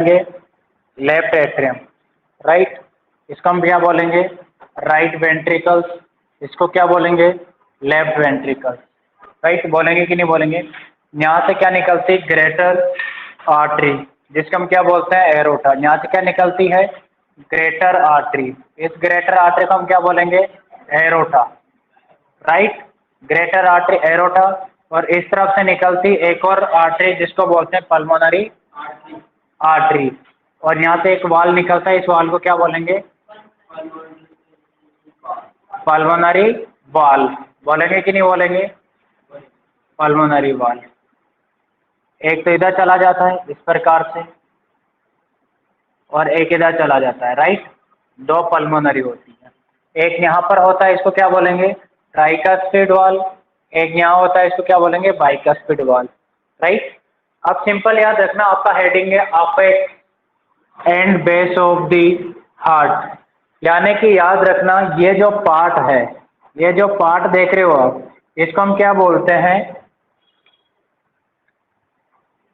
Left atrium, right. इसको हम क्या बोलेंगे? Right ventricles. इसको क्या बोलेंगे? Left ventricles, right. बोलेंगे कि नहीं बोलेंगे? यहाँ से क्या निकलती? ग्रेटर आर्टरी, जिसको हम क्या बोलते हैं? एरोटा। यहाँ से क्या निकलती है? Greater artery. इस ग्रेटर आर्टरी को हम क्या बोलेंगे? Aorta, right. Greater artery, aorta. और इस तरफ से निकलती एक और आर्टरी जिसको बोलते हैं पल्मोनरी आर्टरी। और यहाँ से एक वाल निकलता है, इस वाल को क्या बोलेंगे? पल्मोनरी वाल। बोलेंगे कि नहीं बोलेंगे? पल्मोनरी वाल। एक तो इधर चला जाता है इस प्रकार से, और एक इधर चला जाता है, राइट। दो पल्मोनरी होती है। एक यहाँ पर होता है, इसको क्या बोलेंगे? ट्राइकस्पिड वाल। एक यहाँ होता है, इसको क्या बोलेंगे? बाइकस्पिड वाल, राइट। अब सिंपल याद रखना, आपका हेडिंग है apex and base of the heart. यानी कि याद रखना, ये जो पार्ट है, ये जो पार्ट देख रहे हो आप, इसको हम क्या बोलते हैं?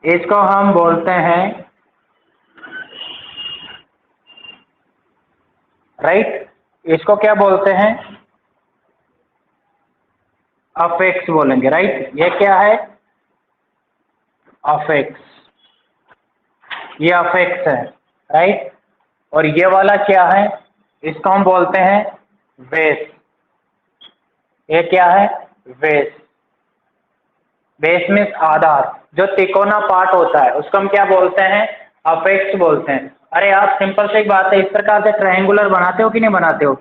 इसको हम बोलते हैं, राइट, इसको क्या बोलते हैं? अपेक्स बोलेंगे, राइट। ये क्या है? अपेक्स। ये अपेक्स है, राइट। और ये वाला क्या है? इसको हम बोलते हैं बेस। ये क्या है? बेस। बेस में आधार, जो तिकोना पार्ट होता है उसको हम क्या बोलते हैं? अपेक्स बोलते हैं। अरे आप सिंपल से एक बात है, इस प्रकार से ट्रायंगुलर बनाते हो कि नहीं बनाते हो,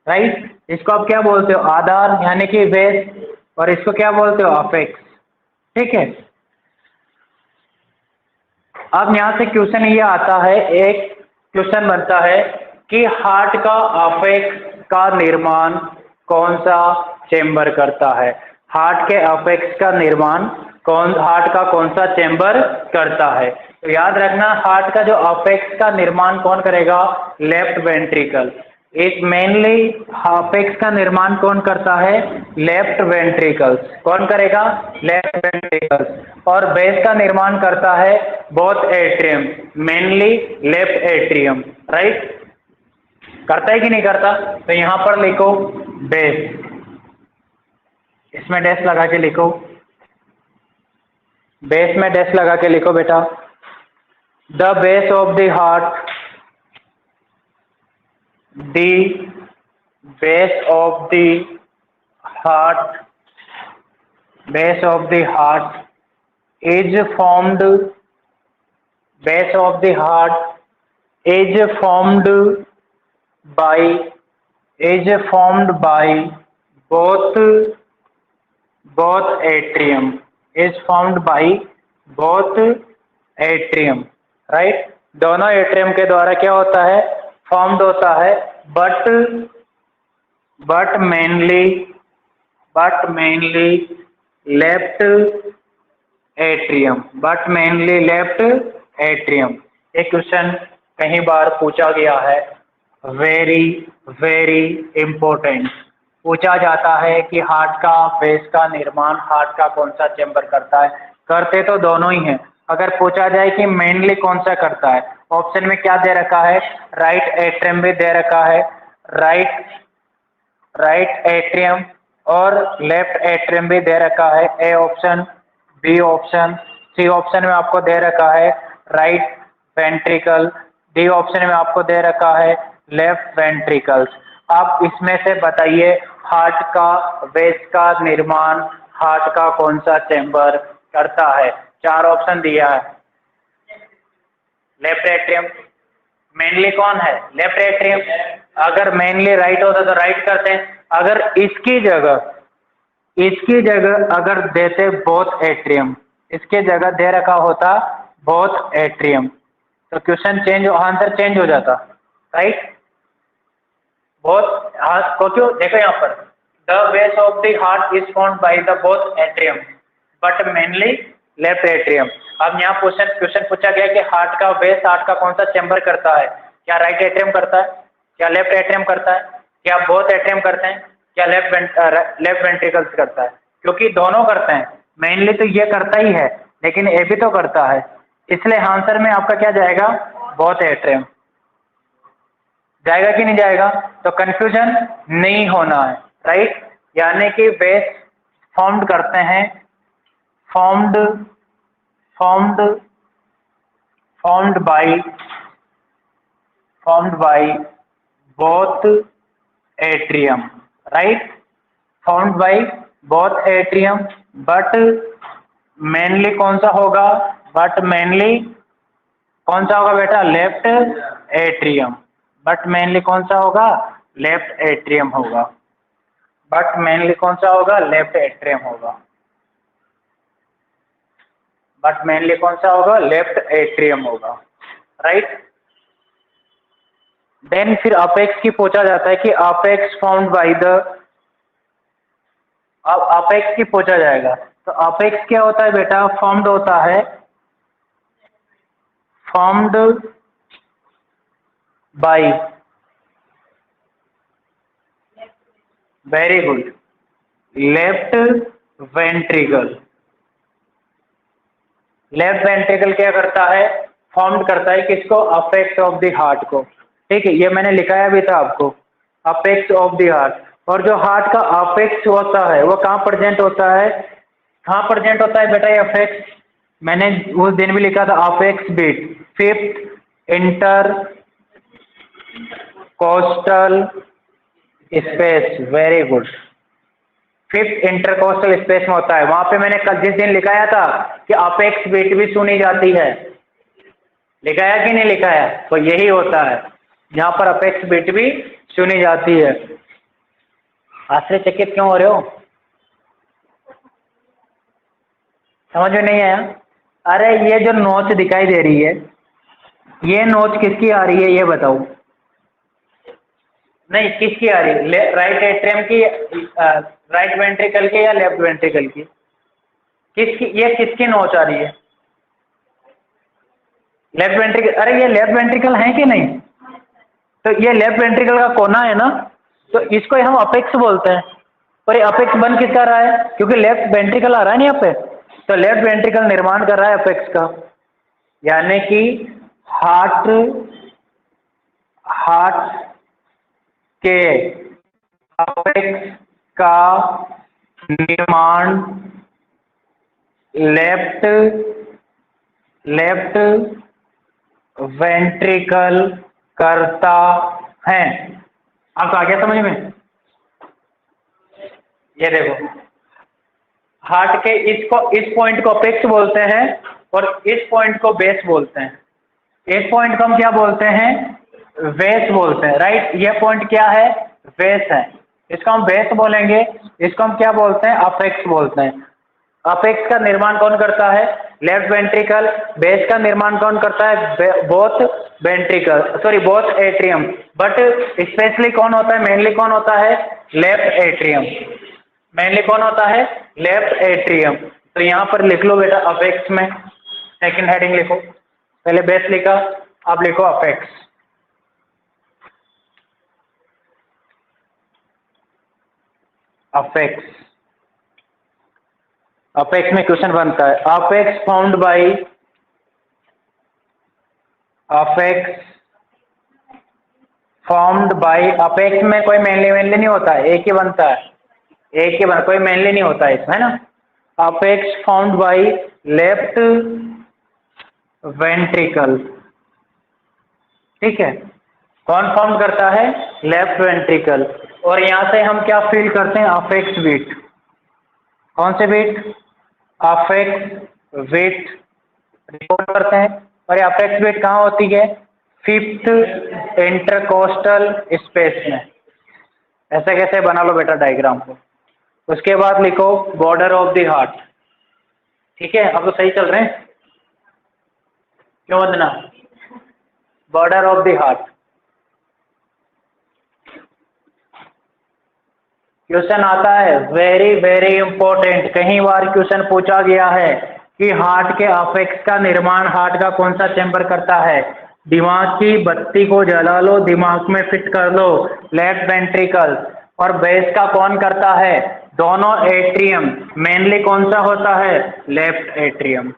राइट। इसको आप क्या बोलते हो? आधार, यानी कि बेस। और इसको क्या बोलते हो? अपेक्स, ठीक है। अब यहाँ से क्वेश्चन ये आता है, एक क्वेश्चन बनता है कि हार्ट का अपेक्स का निर्माण कौन सा चेंबर करता है? हार्ट के अपेक्स का निर्माण हार्ट का कौन सा चेंबर करता है? तो याद रखना, हार्ट का जो अपेक्स का निर्माण कौन करेगा? Left ventricle. एक मेनली अपेक्स का निर्माण कौन करता है? Left ventricles. कौन करेगा? Left ventricles. और बेस का निर्माण करता है both atrium, mainly left atrium, right. करता है कि नहीं करता? तो यहां पर लिखो बेस, इसमें डैश लगा के लिखो, बेस में डैश लगा के लिखो बेटा। The base of the heart, the base of the heart, base of the heart is formed, base of the heart is formed by, is formed by both atrium, is formed by both atrium, right। दोनों atrium के द्वारा क्या होता है? Formed होता है, but mainly left atrium, but mainly left atrium. एक question कई बार पूछा गया है, वेरी वेरी इंपॉर्टेंट। पूछा जाता है कि हार्ट का बेस का निर्माण हार्ट का कौन सा चेंबर करता है? करते तो दोनों ही हैं। अगर पूछा जाए कि मेनली कौन सा करता है, ऑप्शन में क्या दे रखा है? राइट एट्रियम भी दे रखा है, राइट एट्रियम और लेफ्ट एट्रियम भी दे रखा है। A option, B option, C option में आपको दे रखा है राइट वेंट्रिकल, डी ऑप्शन में आपको दे रखा है लेफ्ट वेंट्रिकल्स। आप इसमें से बताइए, हार्ट का बेस का निर्माण हार्ट का कौन सा चेंबर करता है? चार ऑप्शन दिया है। Left atrium. मेनली कौन है? Left atrium. अगर मेनली राइट होता तो राइट करते हैं। अगर इसकी जगह अगर देते बोथ एट्रियम, इसके जगह दे रखा होता बोथ एट्रियम, तो क्वेश्चन चेंज, आंसर चेंज हो जाता, राइट। बोथ, को क्यों? देखो यहाँ पर, the base of the heart is found by the both atrium but mainly left atrium. अब यहाँ क्वेश्चन पूछा गया कि हार्ट का बेस हार्ट का कौन सा चेंबर करता है? क्या राइट एट्रियम करता है? क्या लेफ्ट एट्रियम करता है? क्या बोथ एट्रियम करते हैं? क्या लेफ्ट वेंट्रिकल्स करता है? क्योंकि दोनों करते हैं। मेनली तो ये करता ही है, लेकिन ये भी तो करता है, इसलिए आंसर में आपका क्या जाएगा? Both atrium. जाएगा कि नहीं जाएगा? तो कंफ्यूजन नहीं होना है, राइट। यानी कि बेस फॉर्म्ड करते हैं, formed by both atrium, right. Formed by both atrium, but mainly कौन सा होगा? मेनली कौन सा होगा बेटा? Left atrium. बट मेनली कौन सा होगा? लेफ्ट एट्रियम होगा। बट मेनली कौन सा होगा? लेफ्ट एट्रियम होगा। बट मेनली कौन सा होगा? लेफ्ट एट्रियम होगा, राइट। देन फिर अपेक्स की पूछा जाता है कि अपेक्स फाउंड बाय द, अब अपेक्स की पूछा जाएगा तो अपेक्स क्या होता है बेटा? फॉर्म्ड होता है, formed by, very good, left ventricle. Left ventricle क्या करता है? फॉर्म्ड करता है किसको? अपेक्स ऑफ द हार्ट को, ठीक है। ये मैंने लिखाया भी था आपको, अपेक्स ऑफ द हार्ट। और जो हार्ट का अपेक्स होता है वो कहाँ प्रेजेंट होता है? कहाँ प्रेजेंट होता है बेटा ये अपेक्स? मैंने उस दिन भी लिखा था, apex beat fifth intercostal space, very good. Fifth intercostal space में होता है। वहां पे मैंने कल जिस दिन लिखाया था कि अपेक्स बीट भी सुनी जाती है, लिखाया कि नहीं लिखाया? तो यही होता है जहां पर अपेक्स बीट भी सुनी जाती है। आश्चर्यचकित क्यों हो रहे हो? समझ में नहीं आया? अरे ये जो नोच दिखाई दे रही है, ये नोच किसकी आ रही है ये बताओ? नहीं, किसकी आ रही है? राइट एट्रियम की, राइट वेंट्रिकल की या लेफ्ट वेंट्रिकल की? किसकी? ये किसकी नोच आ रही है? Left ventricle. अरे ये लेफ्ट वेंट्रिकल है कि नहीं? तो ये लेफ्ट वेंट्रिकल का कोना है ना, तो इसको हम अपेक्स बोलते हैं। और ये अपेक्स बन किसका रहा है? क्योंकि लेफ्ट वेंट्रिकल आ रहा है ना यहाँ पे, तो लेफ्ट वेंट्रिकल निर्माण कर रहा है अपेक्स का। यानी कि हार्ट के अपेक्स का निर्माण लेफ्ट वेंट्रिकल करता है। आपको आ गया समझ में? ये देखो, हार्ट के इस पॉइंट को अपेक्स बोलते हैं और इस पॉइंट को बेस बोलते हैं। एक पॉइंट को हम क्या बोलते हैं? बेस बोलते हैं, राइट। ये पॉइंट क्या है? बेस है। इसको हम बेस बोलेंगे, इसको हम क्या बोलते हैं? अपेक्स बोलते हैं। अपेक्स का निर्माण कौन करता है? Left ventricle. बेस का निर्माण कौन करता है? Both ventricle, sorry both atrium. But specially कौन होता है? मेनली कौन होता है? Left atrium. मेनली कौन होता है? Left atrium. तो यहां पर लिख लो बेटा अपेक्स में, सेकंड हेडिंग लिखो। पहले बेस लिखा, अब लिखो अपेक्स। अपेक्स में क्वेश्चन बनता है, apex found bye, apex formed by. Apex में कोई मेनली नहीं होता है, एक ही बनता है, एक ही बना, कोई मेनली नहीं होता है इसमें, है ना। Apex found by left ventricle, ठीक है। कौन फॉर्म करता है? Left ventricle. और यहां से हम क्या फील करते हैं? Apex beat. कौन से बीट? अपेक्स बीट रिकॉर्ड करते हैं। और ये अपेक्स बीट कहाँ होती है? फिफ्थ इंटरकोस्टल स्पेस में। ऐसे कैसे बना लो बेटा डायग्राम को। उसके बाद लिखो बॉर्डर ऑफ द हार्ट, ठीक है। अब तो सही चल रहे हैं, क्यों Vandana? Border of the heart. Question आता है वेरी वेरी इंपॉर्टेंट, कई बार क्वेश्चन पूछा गया है कि हार्ट के अपेक्स का निर्माण हार्ट का कौन सा चैम्बर करता है। दिमाग की बत्ती को जला लो, दिमाग में फिट कर लो, लेफ्ट वेंट्रिकल। और बेस का कौन करता है? दोनों एट्रियम। मेनली कौन सा होता है? Left atrium.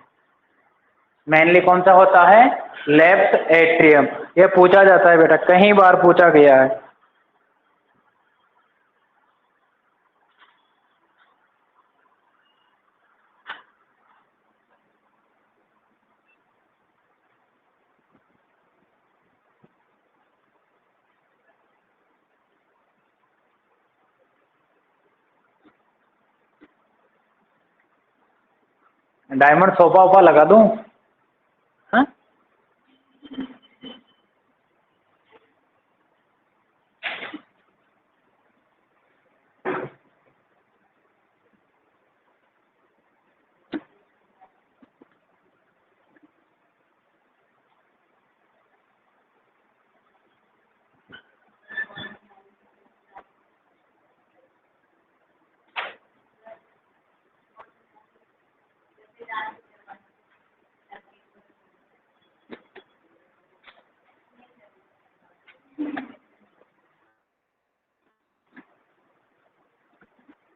मेनली कौन सा होता है? Left atrium. ये पूछा जाता है बेटा, कई बार पूछा गया है। डायमंड सोफा वोफा लगा दूं? हाँ,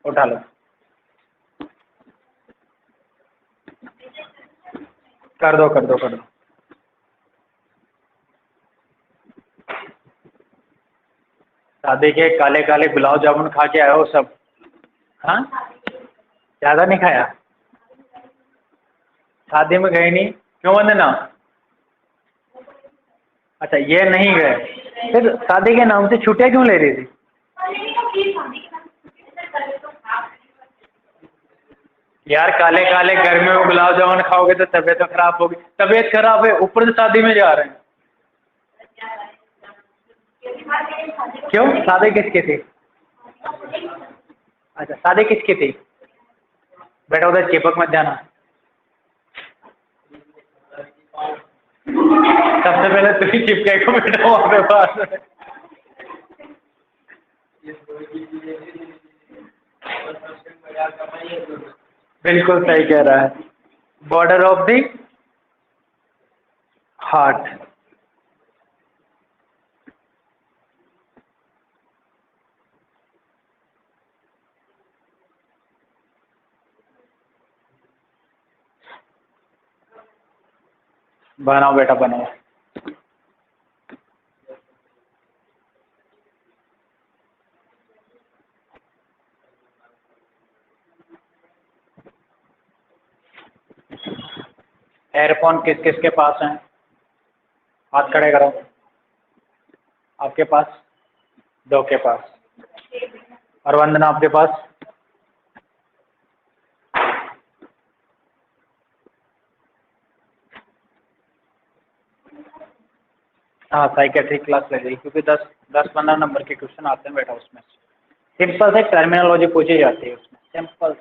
उठा लो। कर दो कर दो कर दो। शादी के काले काले गुलाब जामुन खा के आए हो सब? हाँ, ज़्यादा नहीं खाया? शादी में गए नहीं क्यों वंदना? अच्छा, ये नहीं गए, फिर शादी के नाम से छुट्टियां क्यों ले रही थी? यार काले काले गर्मी में गुलाब जामुन खाओगे तो तबीयत तो खराब होगी। तबीयत खराब है, ऊपर से शादी में जा रहे हैं। क्यों, शादी किसकी थी? अच्छा, शादी किसकी थी? बेटा उधर चिपक मत जाना। सबसे पहले तू ही चिपके को बेटा वहाँ पे पास में। बिल्कुल सही कह रहा है। Border of the heart. बनाओ बेटा बनाओ। एयरफोन किस किस के पास हैं? हाथ खड़े करो। आपके पास? दो के पास। और वंदना आपके पास? हाँ, साइकेट्रिक क्लास ले ली, क्योंकि 10-15 नंबर के क्वेश्चन आते हैं बेटा उसमें। सिंपल से टर्मिनोलॉजी पूछी जाती है उसमें, सिंपल